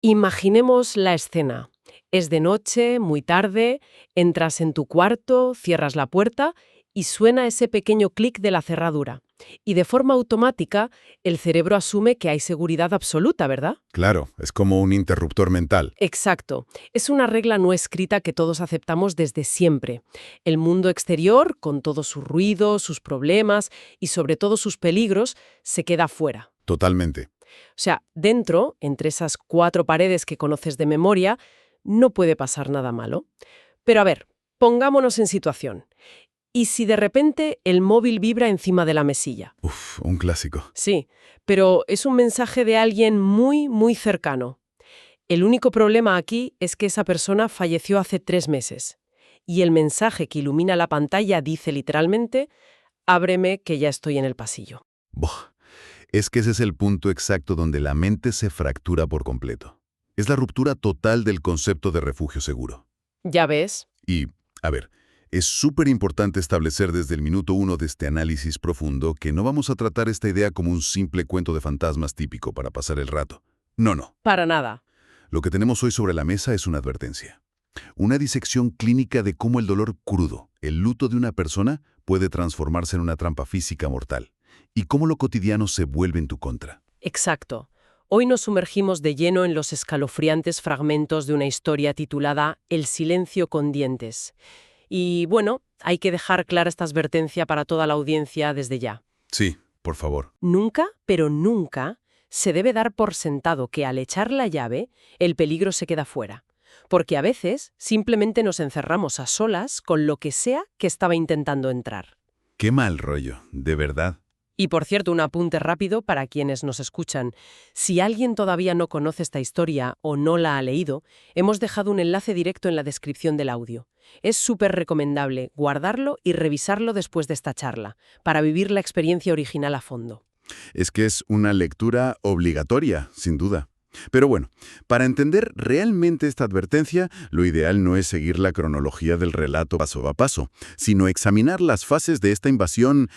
Imaginemos la escena. Es de noche, muy tarde, entras en tu cuarto, cierras la puerta y suena ese pequeño clic de la cerradura. Y de forma automática, el cerebro asume que hay seguridad absoluta, ¿verdad? Claro, es como un interruptor mental. Exacto. Es una regla no escrita que todos aceptamos desde siempre. El mundo exterior, con todos sus ruidos, sus problemas y sobre todo sus peligros, se queda fuera. Totalmente. O sea, dentro, entre esas 4 paredes que conoces de memoria, no puede pasar nada malo. Pero a ver, pongámonos en situación. ¿Y si de repente el móvil vibra encima de la mesilla? Uf, un clásico. Sí, pero es un mensaje de alguien muy, muy cercano. El único problema aquí es que esa persona falleció hace 3 meses. Y el mensaje que ilumina la pantalla dice literalmente, ábreme que ya estoy en el pasillo. Buah, es que ese es el punto exacto donde la mente se fractura por completo. Es la ruptura total del concepto de refugio seguro. ¿Ya ves? Y, a ver, es súper importante establecer desde el minuto 1 de este análisis profundo que no vamos a tratar esta idea como un simple cuento de fantasmas típico para pasar el rato. No, no. Para nada. Lo que tenemos hoy sobre la mesa es una advertencia. Una disección clínica de cómo el dolor crudo, el luto de una persona, puede transformarse en una trampa física mortal. Y cómo lo cotidiano se vuelve en tu contra. Exacto. Hoy nos sumergimos de lleno en los escalofriantes fragmentos de una historia titulada El silencio con dientes. Y bueno, hay que dejar clara esta advertencia para toda la audiencia desde ya. Sí, por favor. Nunca, pero nunca, se debe dar por sentado que al echar la llave, el peligro se queda fuera. Porque a veces simplemente nos encerramos a solas con lo que sea que estaba intentando entrar. Qué mal rollo, de verdad. Y por cierto, un apunte rápido para quienes nos escuchan. Si alguien todavía no conoce esta historia o no la ha leído, hemos dejado un enlace directo en la descripción del audio. Es súper recomendable guardarlo y revisarlo después de esta charla, para vivir la experiencia original a fondo. Es que es una lectura obligatoria, sin duda. Pero bueno, para entender realmente esta advertencia, lo ideal no es seguir la cronología del relato paso a paso, sino examinar las fases de esta invasión,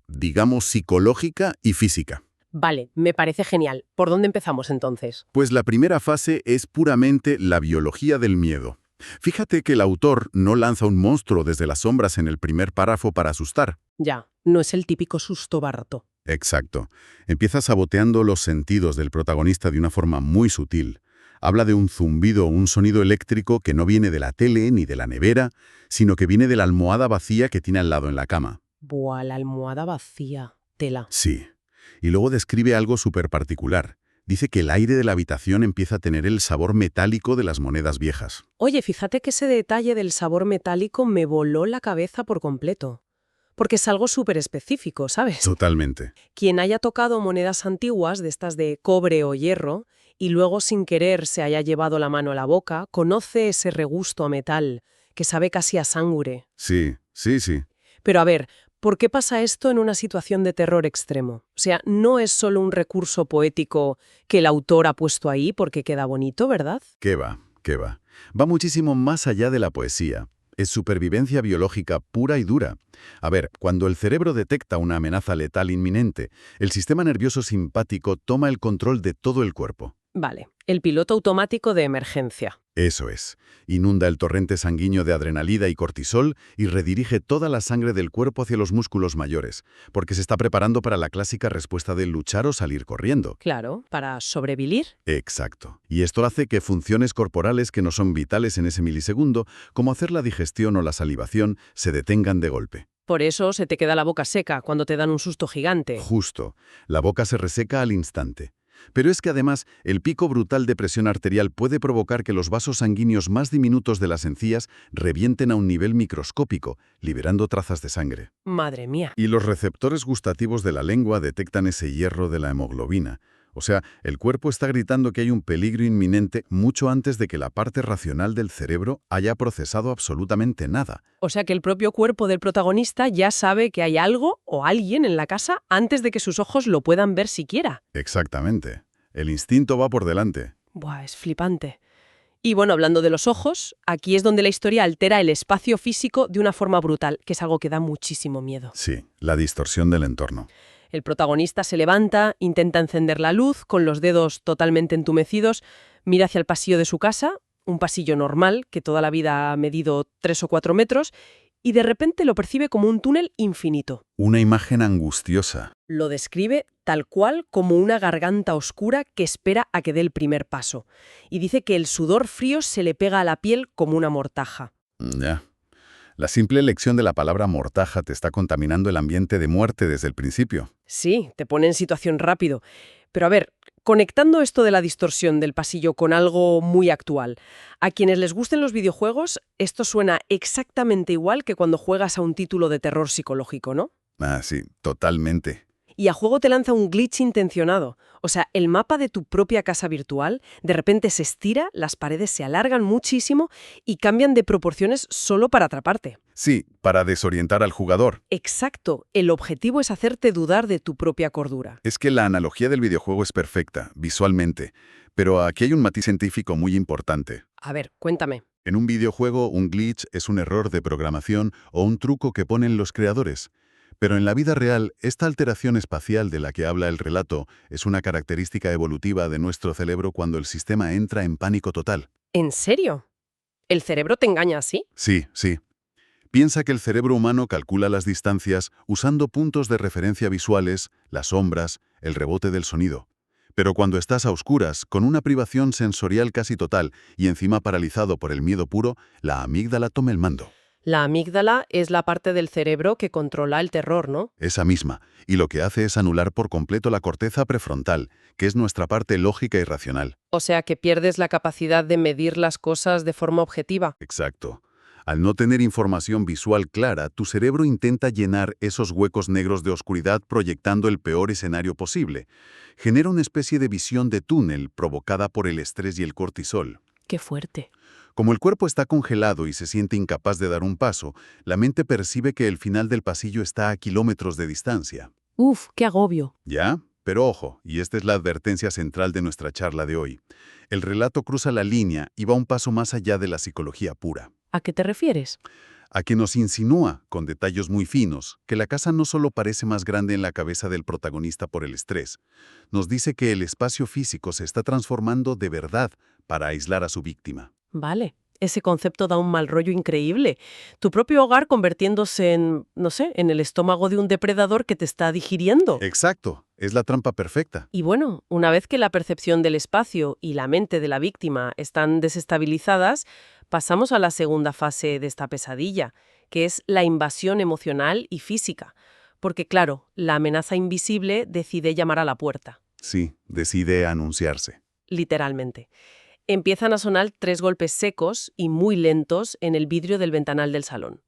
digamos, psicológica y física. Vale, me parece genial. ¿Por dónde empezamos entonces? Pues la primera fase es puramente la biología del miedo. Fíjate que el autor no lanza un monstruo desde las sombras en el primer párrafo para asustar. Ya, no es el típico susto barato. Exacto. Empieza saboteando los sentidos del protagonista de una forma muy sutil. Habla de un zumbido o un sonido eléctrico que no viene de la tele ni de la nevera, sino que viene de la almohada vacía que tiene al lado en la cama. Buah, la almohada vacía. Tela. Sí. Y luego describe algo súper particular. Dice que el aire de la habitación empieza a tener el sabor metálico de las monedas viejas. Oye, fíjate que ese detalle del sabor metálico me voló la cabeza por completo. Porque es algo súper específico, ¿sabes? Totalmente. Quien haya tocado monedas antiguas, de estas de cobre o hierro, y luego sin querer se haya llevado la mano a la boca, conoce ese regusto a metal, que sabe casi a sangre. Sí, sí, sí. Pero a ver, ¿por qué pasa esto en una situación de terror extremo? O sea, no es solo un recurso poético que el autor ha puesto ahí porque queda bonito, ¿verdad? ¿Qué va? ¿Qué va? Va muchísimo más allá de la poesía. Es supervivencia biológica pura y dura. A ver, cuando el cerebro detecta una amenaza letal inminente, el sistema nervioso simpático toma el control de todo el cuerpo. Vale, el piloto automático de emergencia. Eso es. Inunda el torrente sanguíneo de adrenalina y cortisol y redirige toda la sangre del cuerpo hacia los músculos mayores, porque se está preparando para la clásica respuesta de luchar o salir corriendo. Claro, para sobrevivir. Exacto. Y esto hace que funciones corporales que no son vitales en ese milisegundo, como hacer la digestión o la salivación, se detengan de golpe. Por eso se te queda la boca seca cuando te dan un susto gigante. Justo. La boca se reseca al instante. Pero es que además, el pico brutal de presión arterial puede provocar que los vasos sanguíneos más diminutos de las encías revienten a un nivel microscópico, liberando trazas de sangre. Madre mía. Y los receptores gustativos de la lengua detectan ese hierro de la hemoglobina. O sea, el cuerpo está gritando que hay un peligro inminente mucho antes de que la parte racional del cerebro haya procesado absolutamente nada. O sea que el propio cuerpo del protagonista ya sabe que hay algo o alguien en la casa antes de que sus ojos lo puedan ver siquiera. Exactamente. El instinto va por delante. Buah, es flipante. Y bueno, hablando de los ojos, aquí es donde la historia altera el espacio físico de una forma brutal, que es algo que da muchísimo miedo. Sí, la distorsión del entorno. El protagonista se levanta, intenta encender la luz, con los dedos totalmente entumecidos, Mira hacia el pasillo de su casa, un pasillo normal, que toda la vida ha medido 3 o 4 metros, y de repente lo percibe como un túnel infinito. Una imagen angustiosa. Lo describe tal cual como una garganta oscura que espera a que dé el primer paso. Y dice que el sudor frío se le pega a la piel como una mortaja. Ya. La simple elección de la palabra mortaja te está contaminando el ambiente de muerte desde el principio. Sí, te pone en situación rápido. Pero a ver, conectando esto de la distorsión del pasillo con algo muy actual, a quienes les gusten los videojuegos, esto suena exactamente igual que cuando juegas a un título de terror psicológico, ¿no? Ah, sí, totalmente. Y a juego te lanza un glitch intencionado. O sea, el mapa de tu propia casa virtual de repente se estira, las paredes se alargan muchísimo y cambian de proporciones solo para atraparte. Sí, para desorientar al jugador. Exacto, el objetivo es hacerte dudar de tu propia cordura. Es que la analogía del videojuego es perfecta, visualmente, pero aquí hay un matiz científico muy importante. A ver, cuéntame. En un videojuego, un glitch es un error de programación o un truco que ponen los creadores. Pero en la vida real, esta alteración espacial de la que habla el relato es una característica evolutiva de nuestro cerebro cuando el sistema entra en pánico total. ¿En serio? ¿El cerebro te engaña así? Sí, sí. Piensa que el cerebro humano calcula las distancias usando puntos de referencia visuales, las sombras, el rebote del sonido. Pero cuando estás a oscuras, con una privación sensorial casi total y encima paralizado por el miedo puro, la amígdala toma el mando. La amígdala es la parte del cerebro que controla el terror, ¿no? Esa misma, y lo que hace es anular por completo la corteza prefrontal, que es nuestra parte lógica y racional. O sea que pierdes la capacidad de medir las cosas de forma objetiva. Exacto. Al no tener información visual clara, tu cerebro intenta llenar esos huecos negros de oscuridad proyectando el peor escenario posible. Genera una especie de visión de túnel provocada por el estrés y el cortisol. ¡Qué fuerte! Como el cuerpo está congelado y se siente incapaz de dar un paso, la mente percibe que el final del pasillo está a kilómetros de distancia. ¡Uf, qué agobio! ¿Ya? Pero ojo, y esta es la advertencia central de nuestra charla de hoy. El relato cruza la línea y va un paso más allá de la psicología pura. ¿A qué te refieres? A que nos insinúa, con detalles muy finos, que la casa no solo parece más grande en la cabeza del protagonista por el estrés. Nos dice que el espacio físico se está transformando de verdad para aislar a su víctima. Vale, ese concepto da un mal rollo increíble. Tu propio hogar convirtiéndose en, no sé, en el estómago de un depredador que te está digiriendo. Exacto, es la trampa perfecta. Y bueno, una vez que la percepción del espacio y la mente de la víctima están desestabilizadas, pasamos a la segunda fase de esta pesadilla, que es la invasión emocional y física. Porque claro, la amenaza invisible decide llamar a la puerta, Sí, decide anunciarse. literalmente. Empiezan a sonar 3 golpes secos y muy lentos en el vidrio del ventanal del salón.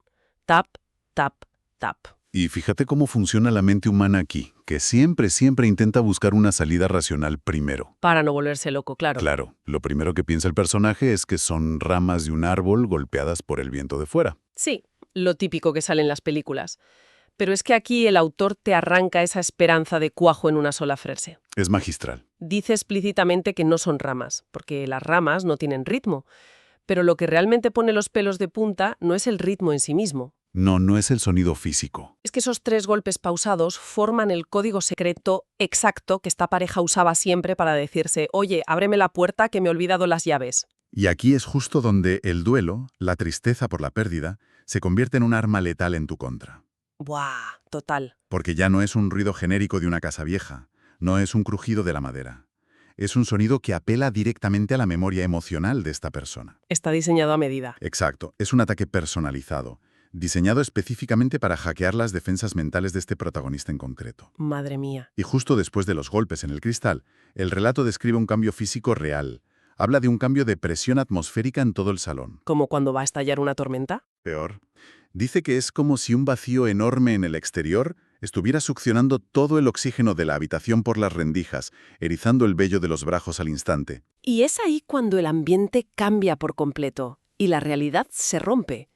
Tap, tap, tap. Y fíjate cómo funciona la mente humana aquí, que siempre intenta buscar una salida racional primero. Para no volverse loco, claro. Claro, lo primero que piensa el personaje es que son ramas de un árbol golpeadas por el viento de fuera. Sí, lo típico que sale en las películas. Pero es que aquí el autor te arranca esa esperanza de cuajo en una sola frase. Es magistral. Dice explícitamente que no son ramas, porque las ramas no tienen ritmo. Pero lo que realmente pone los pelos de punta no es el ritmo en sí mismo. No es el sonido físico. Es que esos 3 golpes pausados forman el código secreto exacto que esta pareja usaba siempre para decirse, oye, ábreme la puerta que me he olvidado las llaves. Y aquí es justo donde el duelo, la tristeza por la pérdida, se convierte en un arma letal en tu contra. ¡Buah! Total. Porque ya no es un ruido genérico de una casa vieja, no es un crujido de la madera. Es un sonido que apela directamente a la memoria emocional de esta persona. Está diseñado a medida. Exacto, es un ataque personalizado, diseñado específicamente para hackear las defensas mentales de este protagonista en concreto. Madre mía. Y justo después de los golpes en el cristal, el relato describe un cambio físico real. Habla de un cambio de presión atmosférica en todo el salón. ¿Como cuando va a estallar una tormenta? Peor. Dice que es como si un vacío enorme en el exterior estuviera succionando todo el oxígeno de la habitación por las rendijas, erizando el vello de los brazos al instante. Y es ahí cuando el ambiente cambia por completo y la realidad se rompe.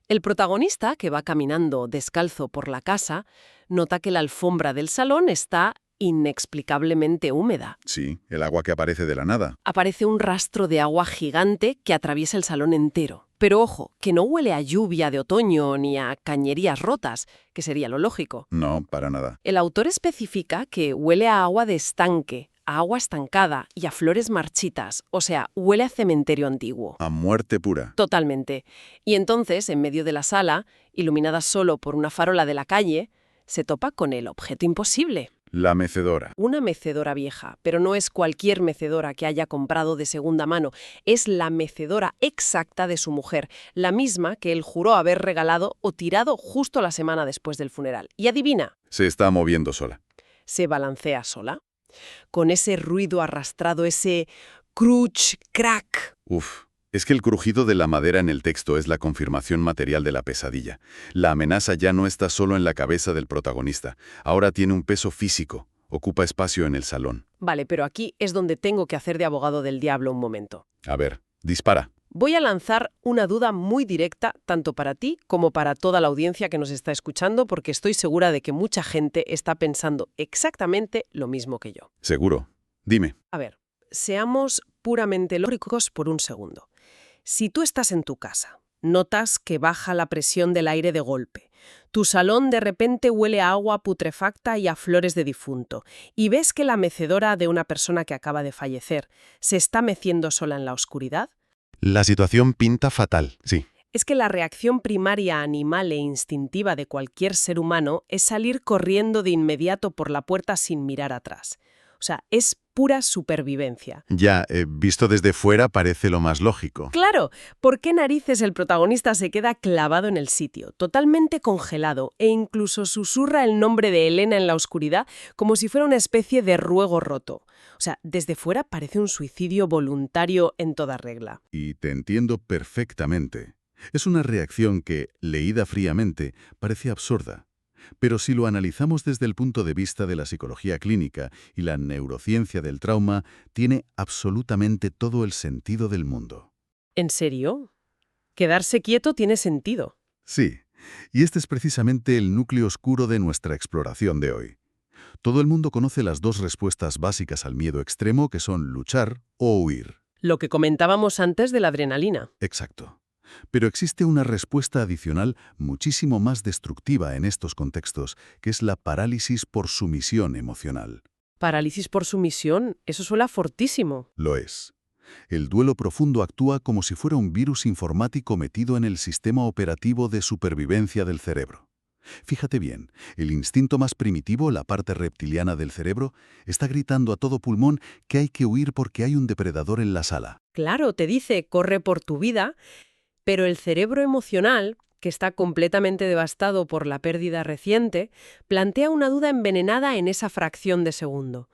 El protagonista, que va caminando descalzo por la casa, nota que la alfombra del salón está inexplicablemente húmeda. Sí, el agua que aparece de la nada. Aparece un rastro de agua gigante que atraviesa el salón entero. Pero ojo, que no huele a lluvia de otoño ni a cañerías rotas, que sería lo lógico. No, para nada. El autor especifica que huele a agua de estanque, a agua estancada y a flores marchitas, o sea, huele a cementerio antiguo. A muerte pura. Totalmente. Y entonces, en medio de la sala, iluminada solo por una farola de la calle, se topa con el objeto imposible. La mecedora. Una mecedora vieja, pero no es cualquier mecedora que haya comprado de segunda mano, es la mecedora exacta de su mujer, la misma que él juró haber regalado o tirado justo la semana después del funeral. Y adivina, Se está moviendo sola. se balancea sola, con ese ruido arrastrado, ese crunch, crack. Uf. Es que el crujido de la madera en el texto es la confirmación material de la pesadilla. La amenaza ya no está solo en la cabeza del protagonista, ahora tiene un peso físico, ocupa espacio en el salón. Vale, pero aquí es donde tengo que hacer de abogado del diablo un momento. A ver, dispara. Voy a lanzar una duda muy directa, tanto para ti como para toda la audiencia que nos está escuchando, porque estoy segura de que mucha gente está pensando exactamente lo mismo que yo. Seguro. Dime. A ver, seamos puramente lógicos por un segundo. Si tú estás en tu casa, notas que baja la presión del aire de golpe, tu salón de repente huele a agua putrefacta y a flores de difunto, y ves que la mecedora de una persona que acaba de fallecer se está meciendo sola en la oscuridad, La situación pinta fatal, sí. es que la reacción primaria animal e instintiva de cualquier ser humano es salir corriendo de inmediato por la puerta sin mirar atrás. O sea, es pura supervivencia. Ya, visto desde fuera parece lo más lógico. Claro, ¿por qué narices el protagonista se queda clavado en el sitio, totalmente congelado, e incluso susurra el nombre de Elena en la oscuridad como si fuera una especie de ruego roto? O sea, desde fuera parece un suicidio voluntario en toda regla. Y te entiendo perfectamente. Es una reacción que, leída fríamente, parece absurda. Pero si lo analizamos desde el punto de vista de la psicología clínica y la neurociencia del trauma, tiene absolutamente todo el sentido del mundo. ¿En serio? Quedarse quieto tiene sentido. Sí, y este es precisamente el núcleo oscuro de nuestra exploración de hoy. Todo el mundo conoce las dos respuestas básicas al miedo extremo, que son luchar o huir. Lo que comentábamos antes de la adrenalina. Exacto. Pero existe una respuesta adicional muchísimo más destructiva en estos contextos, que es la parálisis por sumisión emocional. Parálisis por sumisión, eso suena fortísimo. Lo es. El duelo profundo actúa como si fuera un virus informático metido en el sistema operativo de supervivencia del cerebro. Fíjate bien, el instinto más primitivo, la parte reptiliana del cerebro, está gritando a todo pulmón que hay que huir porque hay un depredador en la sala. Claro, te dice, corre por tu vida, pero el cerebro emocional, que está completamente devastado por la pérdida reciente, plantea una duda envenenada en esa fracción de segundo.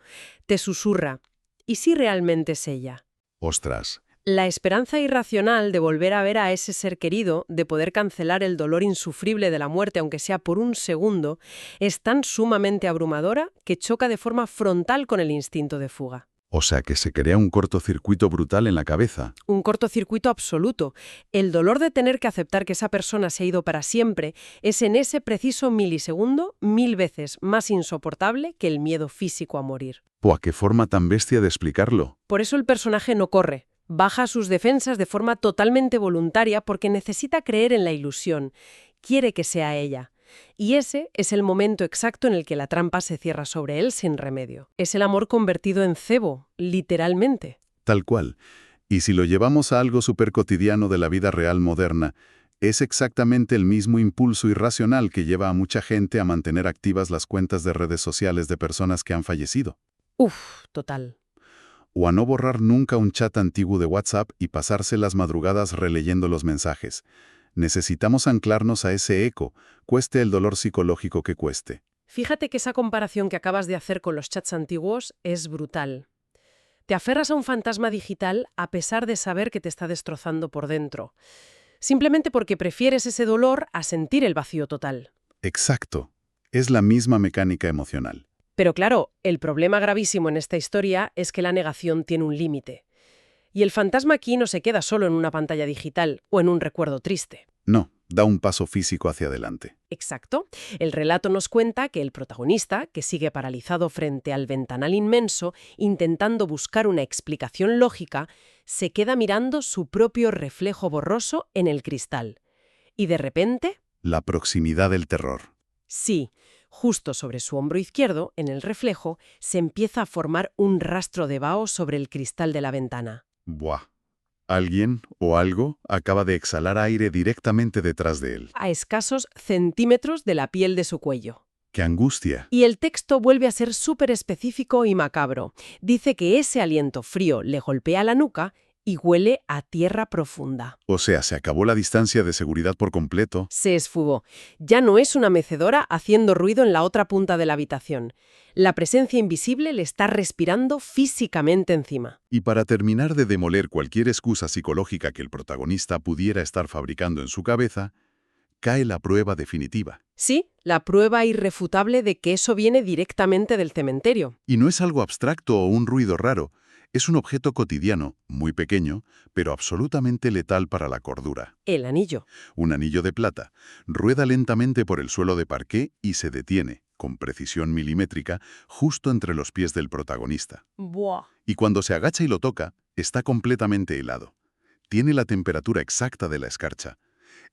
Te susurra, ¿y si realmente es ella? Ostras. La esperanza irracional de volver a ver a ese ser querido, de poder cancelar el dolor insufrible de la muerte, aunque sea por un segundo, es tan sumamente abrumadora que choca de forma frontal con el instinto de fuga. O sea que se crea un cortocircuito brutal en la cabeza. Un cortocircuito absoluto. El dolor de tener que aceptar que esa persona se ha ido para siempre es en ese preciso milisegundo 1000 veces más insoportable que el miedo físico a morir. ¡Buah, qué forma tan bestia de explicarlo! Por eso el personaje no corre. Baja sus defensas de forma totalmente voluntaria porque necesita creer en la ilusión. Quiere que sea ella. Y ese es el momento exacto en el que la trampa se cierra sobre él sin remedio. Es el amor convertido en cebo, literalmente. Tal cual. Y si lo llevamos a algo súper cotidiano de la vida real moderna, es exactamente el mismo impulso irracional que lleva a mucha gente a mantener activas las cuentas de redes sociales de personas que han fallecido. Uf, total. O a no borrar nunca un chat antiguo de WhatsApp y pasarse las madrugadas releyendo los mensajes. Necesitamos anclarnos a ese eco, cueste el dolor psicológico que cueste. Fíjate que esa comparación que acabas de hacer con los chats antiguos es brutal. Te aferras a un fantasma digital a pesar de saber que te está destrozando por dentro. Simplemente porque prefieres ese dolor a sentir el vacío total. Exacto. Es la misma mecánica emocional. Pero claro, el problema gravísimo en esta historia es que la negación tiene un límite. Y el fantasma aquí no se queda solo en una pantalla digital o en un recuerdo triste. No, da un paso físico hacia adelante. Exacto. El relato nos cuenta que el protagonista, que sigue paralizado frente al ventanal inmenso, intentando buscar una explicación lógica, se queda mirando su propio reflejo borroso en el cristal. Y de repente... La proximidad del terror. Sí, Justo sobre su hombro izquierdo, en el reflejo, se empieza a formar un rastro de vaho sobre el cristal de la ventana. Buah. Alguien o algo acaba de exhalar aire directamente detrás de él. A escasos centímetros de la piel de su cuello. ¡Qué angustia! Y el texto vuelve a ser súper específico y macabro. Dice que ese aliento frío le golpea la nuca y huele a tierra profunda. O sea, se acabó la distancia de seguridad por completo. Se esfugó. Ya no es una mecedora haciendo ruido en la otra punta de la habitación. La presencia invisible le está respirando físicamente encima. Y para terminar de demoler cualquier excusa psicológica que el protagonista pudiera estar fabricando en su cabeza, cae la prueba definitiva. Sí, la prueba irrefutable de que eso viene directamente del cementerio. Y no es algo abstracto o un ruido raro. Es un objeto cotidiano, muy pequeño, pero absolutamente letal para la cordura. El anillo. Un anillo de plata. Rueda lentamente por el suelo de parqué y se detiene, con precisión milimétrica, justo entre los pies del protagonista. Buah. Y cuando se agacha y lo toca, está completamente helado. Tiene la temperatura exacta de la escarcha.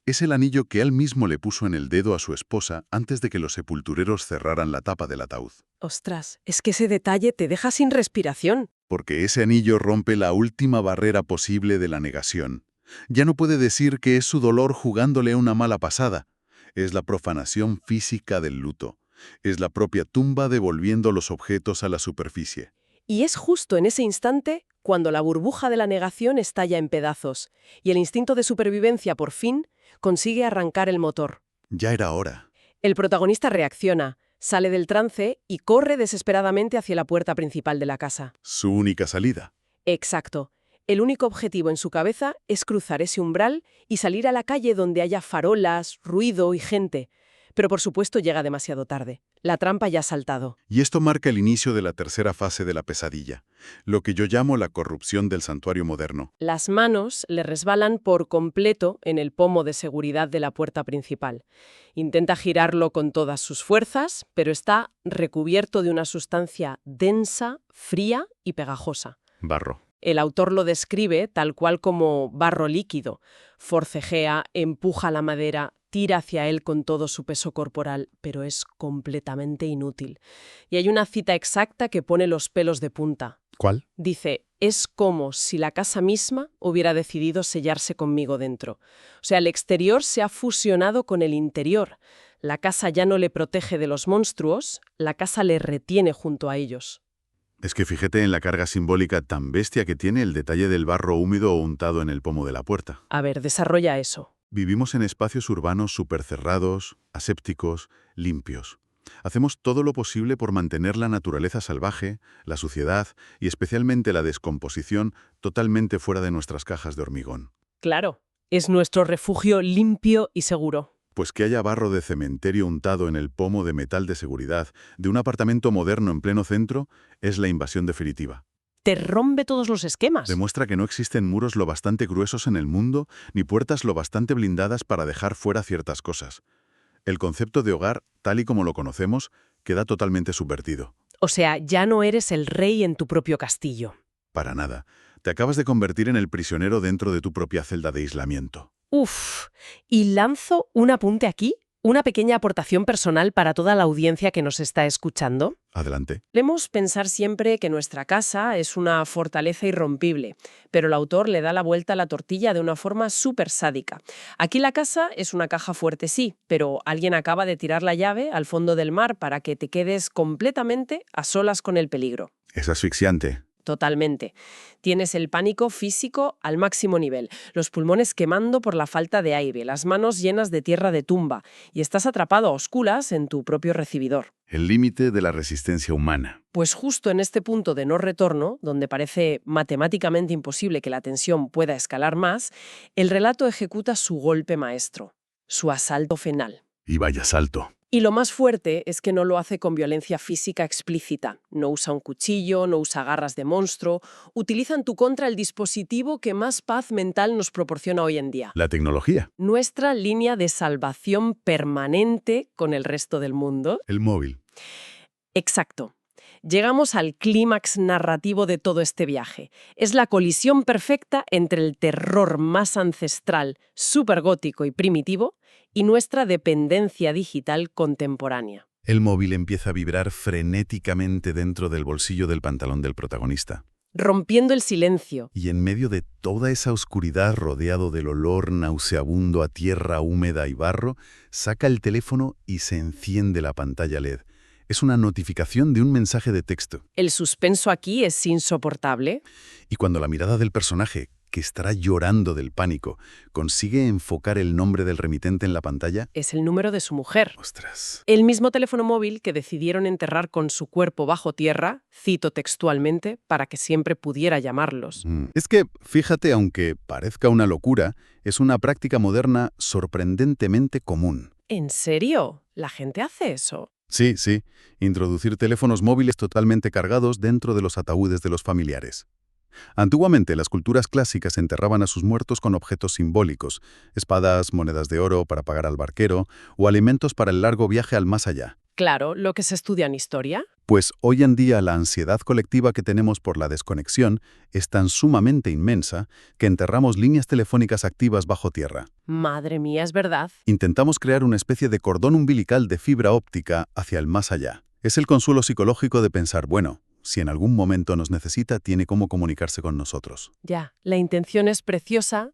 Es el anillo que él mismo le puso en el dedo a su esposa antes de que los sepultureros cerraran la tapa del ataúd. Ostras, es que ese detalle te deja sin respiración. Porque ese anillo rompe la última barrera posible de la negación. Ya no puede decir que es su dolor jugándole una mala pasada. Es la profanación física del luto. Es la propia tumba devolviendo los objetos a la superficie. Y es justo en ese instante cuando la burbuja de la negación estalla en pedazos y el instinto de supervivencia, por fin, consigue arrancar el motor. Ya era hora. El protagonista reacciona, sale del trance y corre desesperadamente hacia la puerta principal de la casa. Su única salida. Exacto. El único objetivo en su cabeza es cruzar ese umbral y salir a la calle donde haya farolas, ruido y gente. Pero por supuesto llega demasiado tarde. La trampa ya ha saltado. Y esto marca el inicio de la tercera fase de la pesadilla, lo que yo llamo la corrupción del santuario moderno. Las manos le resbalan por completo en el pomo de seguridad de la puerta principal. Intenta girarlo con todas sus fuerzas, pero está recubierto de una sustancia densa, fría y pegajosa. Barro. El autor lo describe tal cual como barro líquido. Forcejea, empuja la madera, tira hacia él con todo su peso corporal, pero es completamente inútil. Y hay una cita exacta que pone los pelos de punta. ¿Cuál? Dice, es como si la casa misma hubiera decidido sellarse conmigo dentro. O sea, el exterior se ha fusionado con el interior. La casa ya no le protege de los monstruos, la casa le retiene junto a ellos. Es que fíjate en la carga simbólica tan bestia que tiene el detalle del barro húmedo untado en el pomo de la puerta. A ver, desarrolla eso. Vivimos en espacios urbanos supercerrados, asépticos, limpios. Hacemos todo lo posible por mantener la naturaleza salvaje, la suciedad y especialmente la descomposición totalmente fuera de nuestras cajas de hormigón. Claro, es nuestro refugio limpio y seguro. Pues que haya barro de cementerio untado en el pomo de metal de seguridad de un apartamento moderno en pleno centro es la invasión definitiva. Te rompe todos los esquemas. Demuestra que no existen muros lo bastante gruesos en el mundo ni puertas lo bastante blindadas para dejar fuera ciertas cosas. El concepto de hogar, tal y como lo conocemos, queda totalmente subvertido. O sea, ya no eres el rey en tu propio castillo. Para nada. Te acabas de convertir en el prisionero dentro de tu propia celda de aislamiento. Uf, y lanzo un apunte aquí, una pequeña aportación personal para toda la audiencia que nos está escuchando. Adelante. Solemos pensar siempre que nuestra casa es una fortaleza irrompible, pero el autor le da la vuelta a la tortilla de una forma súper sádica. Aquí la casa es una caja fuerte, sí, pero alguien acaba de tirar la llave al fondo del mar para que te quedes completamente a solas con el peligro. Es asfixiante. Totalmente. Tienes el pánico físico al máximo nivel, los pulmones quemando por la falta de aire, las manos llenas de tierra de tumba, y estás atrapado a oscuras en tu propio recibidor. El límite de la resistencia humana. Pues justo en este punto de no retorno, donde parece matemáticamente imposible que la tensión pueda escalar más, el relato ejecuta su golpe maestro, su asalto final. Y vaya salto. Y lo más fuerte es que no lo hace con violencia física explícita. No usa un cuchillo, no usa garras de monstruo. Utiliza en tu contra el dispositivo que más paz mental nos proporciona hoy en día. La tecnología. Nuestra línea de salvación permanente con el resto del mundo. El móvil. Exacto. Llegamos al clímax narrativo de todo este viaje. Es la colisión perfecta entre el terror más ancestral, supergótico y primitivo, y nuestra dependencia digital contemporánea. El móvil empieza a vibrar frenéticamente dentro del bolsillo del pantalón del protagonista. Rompiendo el silencio. Y en medio de toda esa oscuridad, rodeado del olor nauseabundo a tierra húmeda y barro, saca el teléfono y se enciende la pantalla LED. Es una notificación de un mensaje de texto. El suspenso aquí es insoportable. Y cuando la mirada del personaje, que estará llorando del pánico, consigue enfocar el nombre del remitente en la pantalla... Es el número de su mujer. ¡Ostras! El mismo teléfono móvil que decidieron enterrar con su cuerpo bajo tierra, cito textualmente, para que siempre pudiera llamarlos. Es que, fíjate, aunque parezca una locura, es una práctica moderna sorprendentemente común. ¿En serio? ¿La gente hace eso? Sí, sí. Introducir teléfonos móviles totalmente cargados dentro de los ataúdes de los familiares. Antiguamente, las culturas clásicas enterraban a sus muertos con objetos simbólicos, espadas, monedas de oro para pagar al barquero o alimentos para el largo viaje al más allá. Claro, lo que se estudia en historia. Pues hoy en día la ansiedad colectiva que tenemos por la desconexión es tan sumamente inmensa que enterramos líneas telefónicas activas bajo tierra. Madre mía, es verdad. Intentamos crear una especie de cordón umbilical de fibra óptica hacia el más allá. Es el consuelo psicológico de pensar, bueno, si en algún momento nos necesita, tiene cómo comunicarse con nosotros. Ya, la intención es preciosa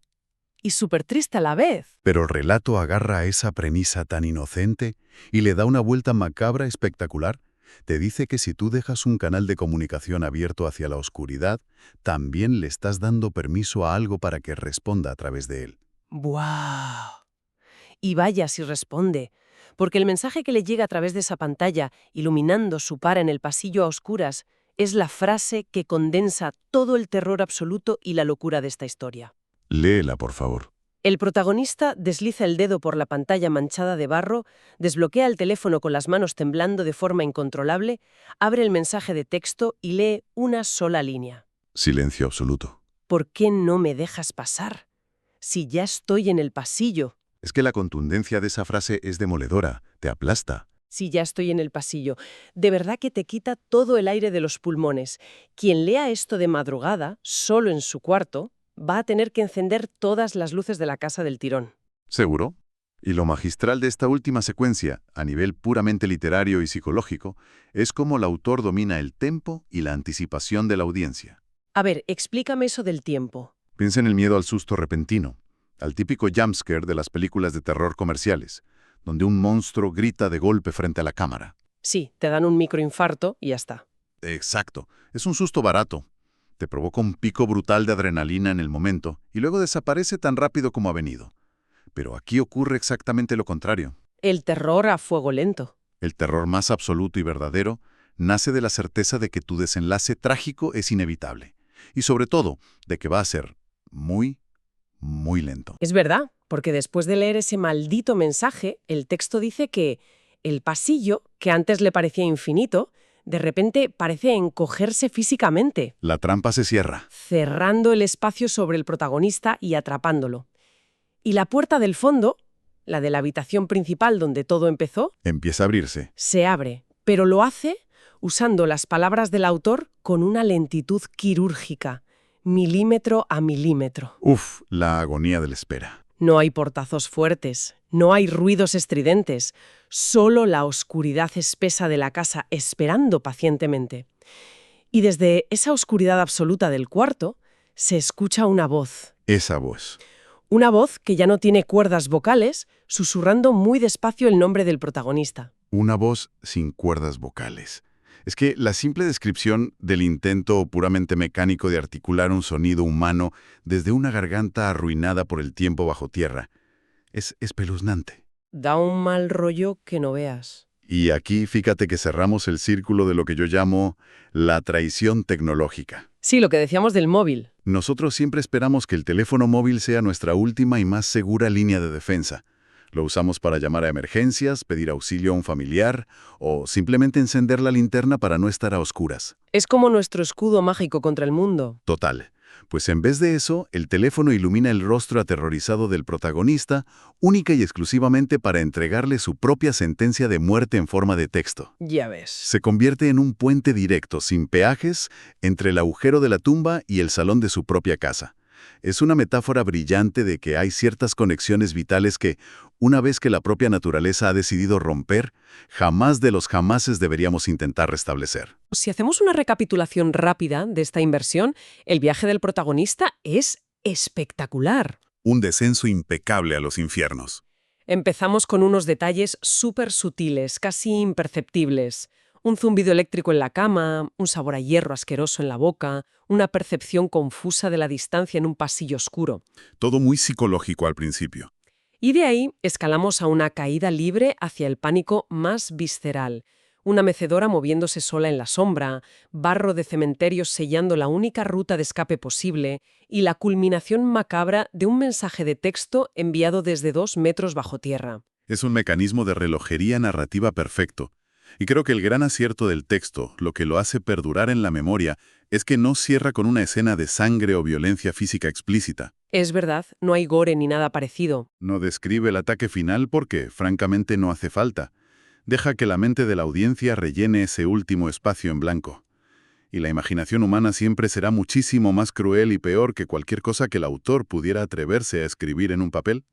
y súper triste a la vez. Pero el relato agarra a esa premisa tan inocente y le da una vuelta macabra espectacular. Te dice que si tú dejas un canal de comunicación abierto hacia la oscuridad, también le estás dando permiso a algo para que responda a través de él. ¡Buah! Y vaya si responde, porque el mensaje que le llega a través de esa pantalla, iluminando su cara en el pasillo a oscuras, es la frase que condensa todo el terror absoluto y la locura de esta historia. Léela, por favor. El protagonista desliza el dedo por la pantalla manchada de barro, desbloquea el teléfono con las manos temblando de forma incontrolable, abre el mensaje de texto y lee una sola línea. Silencio absoluto. ¿Por qué no me dejas pasar? Si ya estoy en el pasillo. Es que la contundencia de esa frase es demoledora, te aplasta. Si ya estoy en el pasillo. De verdad que te quita todo el aire de los pulmones. Quien lea esto de madrugada, solo en su cuarto, va a tener que encender todas las luces de la casa del tirón. ¿Seguro? Y lo magistral de esta última secuencia, a nivel puramente literario y psicológico, es cómo el autor domina el tempo y la anticipación de la audiencia. A ver, explícame eso del tiempo. Piensa en el miedo al susto repentino, al típico jumpscare de las películas de terror comerciales, donde un monstruo grita de golpe frente a la cámara. Sí, te dan un microinfarto y ya está. Exacto, es un susto barato. Te provoca un pico brutal de adrenalina en el momento y luego desaparece tan rápido como ha venido. Pero aquí ocurre exactamente lo contrario. El terror a fuego lento. El terror más absoluto y verdadero nace de la certeza de que tu desenlace trágico es inevitable. Y sobre todo, de que va a ser muy, muy lento. Es verdad, porque después de leer ese maldito mensaje, el texto dice que el pasillo, que antes le parecía infinito, de repente parece encogerse físicamente, La trampa se cierra. cerrando el espacio sobre el protagonista y atrapándolo. Y la puerta del fondo, la de la habitación principal donde todo empezó, Empieza a abrirse. se abre, pero lo hace usando las palabras del autor con una lentitud quirúrgica, milímetro a milímetro. Uf, la agonía de la espera. No hay portazos fuertes, no hay ruidos estridentes, solo la oscuridad espesa de la casa esperando pacientemente. Y desde esa oscuridad absoluta del cuarto se escucha una voz. Esa voz. Una voz que ya no tiene cuerdas vocales, susurrando muy despacio el nombre del protagonista. Una voz sin cuerdas vocales. Es que la simple descripción del intento puramente mecánico de articular un sonido humano desde una garganta arruinada por el tiempo bajo tierra es espeluznante. Da un mal rollo que no veas. Y aquí fíjate que cerramos el círculo de lo que yo llamo la traición tecnológica. Sí, lo que decíamos del móvil. Nosotros siempre esperamos que el teléfono móvil sea nuestra última y más segura línea de defensa. Lo usamos para llamar a emergencias, pedir auxilio a un familiar o simplemente encender la linterna para no estar a oscuras. Es como nuestro escudo mágico contra el mundo. Total. Pues en vez de eso, el teléfono ilumina el rostro aterrorizado del protagonista, única y exclusivamente para entregarle su propia sentencia de muerte en forma de texto. Ya ves. Se convierte en un puente directo, sin peajes, entre el agujero de la tumba y el salón de su propia casa. Es una metáfora brillante de que hay ciertas conexiones vitales que, una vez que la propia naturaleza ha decidido romper, jamás de los jamases deberíamos intentar restablecer. Si hacemos una recapitulación rápida de esta inversión, el viaje del protagonista es espectacular. Un descenso impecable a los infiernos. Empezamos con unos detalles súper sutiles, casi imperceptibles. Un zumbido eléctrico en la cama, un sabor a hierro asqueroso en la boca, una percepción confusa de la distancia en un pasillo oscuro. Todo muy psicológico al principio. Y de ahí escalamos a una caída libre hacia el pánico más visceral. Una mecedora moviéndose sola en la sombra, barro de cementerios sellando la única ruta de escape posible y la culminación macabra de un mensaje de texto enviado desde 2 metros bajo tierra. Es un mecanismo de relojería narrativa perfecto. Y creo que el gran acierto del texto, lo que lo hace perdurar en la memoria, es que no cierra con una escena de sangre o violencia física explícita. Es verdad, no hay gore ni nada parecido. No describe el ataque final porque, francamente, no hace falta. Deja que la mente de la audiencia rellene ese último espacio en blanco. Y la imaginación humana siempre será muchísimo más cruel y peor que cualquier cosa que el autor pudiera atreverse a escribir en un papel.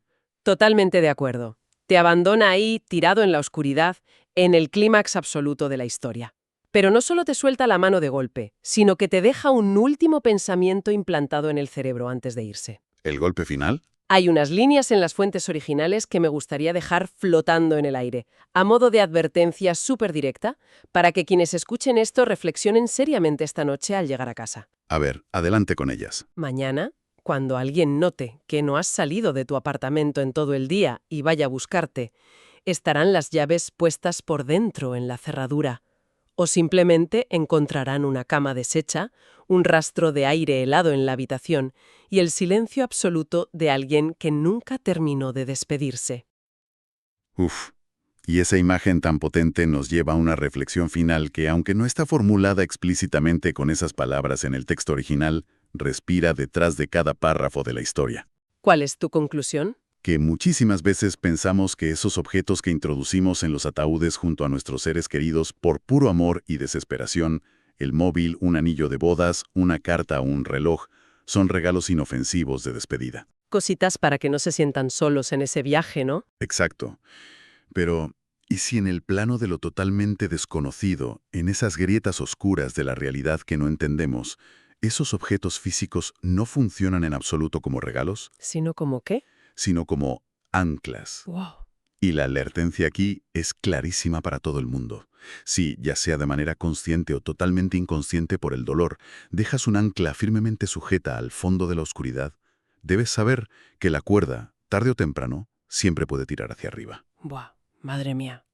Totalmente de acuerdo. Te abandona ahí, tirado en la oscuridad, en el clímax absoluto de la historia. Pero no solo te suelta la mano de golpe, sino que te deja un último pensamiento implantado en el cerebro antes de irse. ¿El golpe final? Hay unas líneas en las fuentes originales que me gustaría dejar flotando en el aire, a modo de advertencia súper directa, para que quienes escuchen esto reflexionen seriamente esta noche al llegar a casa. A ver, adelante con ellas. Mañana, cuando alguien note que no has salido de tu apartamento en todo el día y vaya a buscarte, estarán las llaves puestas por dentro en la cerradura. O simplemente encontrarán una cama deshecha, un rastro de aire helado en la habitación y el silencio absoluto de alguien que nunca terminó de despedirse. Uf. Y esa imagen tan potente nos lleva a una reflexión final que, aunque no está formulada explícitamente con esas palabras en el texto original, respira detrás de cada párrafo de la historia. ¿Cuál es tu conclusión? Que muchísimas veces pensamos que esos objetos que introducimos en los ataúdes junto a nuestros seres queridos por puro amor y desesperación, el móvil, un anillo de bodas, una carta o un reloj, son regalos inofensivos de despedida. Cositas para que no se sientan solos en ese viaje, ¿no? Exacto. Pero, ¿y si en el plano de lo totalmente desconocido, en esas grietas oscuras de la realidad que no entendemos, esos objetos físicos no funcionan en absoluto como regalos, ¿Sino como qué? sino como anclas? Wow. Y la advertencia aquí es clarísima para todo el mundo. Si, ya sea de manera consciente o totalmente inconsciente por el dolor, dejas un ancla firmemente sujeta al fondo de la oscuridad, debes saber que la cuerda, tarde o temprano, siempre puede tirar hacia arriba. Buah, madre mía.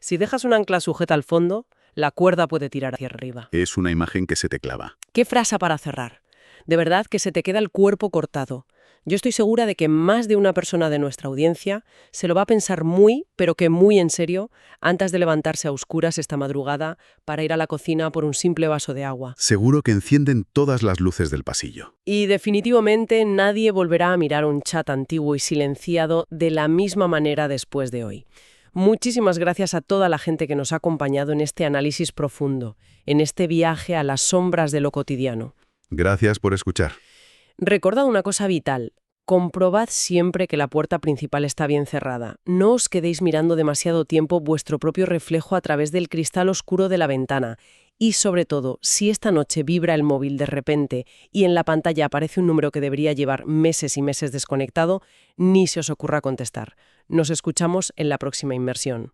Si dejas un ancla sujeta al fondo, la cuerda puede tirar hacia arriba. Es una imagen que se te clava. ¿Qué frase para cerrar? De verdad que se te queda el cuerpo cortado. Yo estoy segura de que más de una persona de nuestra audiencia se lo va a pensar muy, pero que muy en serio, antes de levantarse a oscuras esta madrugada para ir a la cocina por un simple vaso de agua. Seguro que encienden todas las luces del pasillo. Y definitivamente nadie volverá a mirar un chat antiguo y silenciado de la misma manera después de hoy. Muchísimas gracias a toda la gente que nos ha acompañado en este análisis profundo, en este viaje a las sombras de lo cotidiano. Gracias por escuchar. Recordad una cosa vital. Comprobad siempre que la puerta principal está bien cerrada. No os quedéis mirando demasiado tiempo vuestro propio reflejo a través del cristal oscuro de la ventana. Y sobre todo, si esta noche vibra el móvil de repente y en la pantalla aparece un número que debería llevar meses y meses desconectado, ni se os ocurra contestar. Nos escuchamos en la próxima inmersión.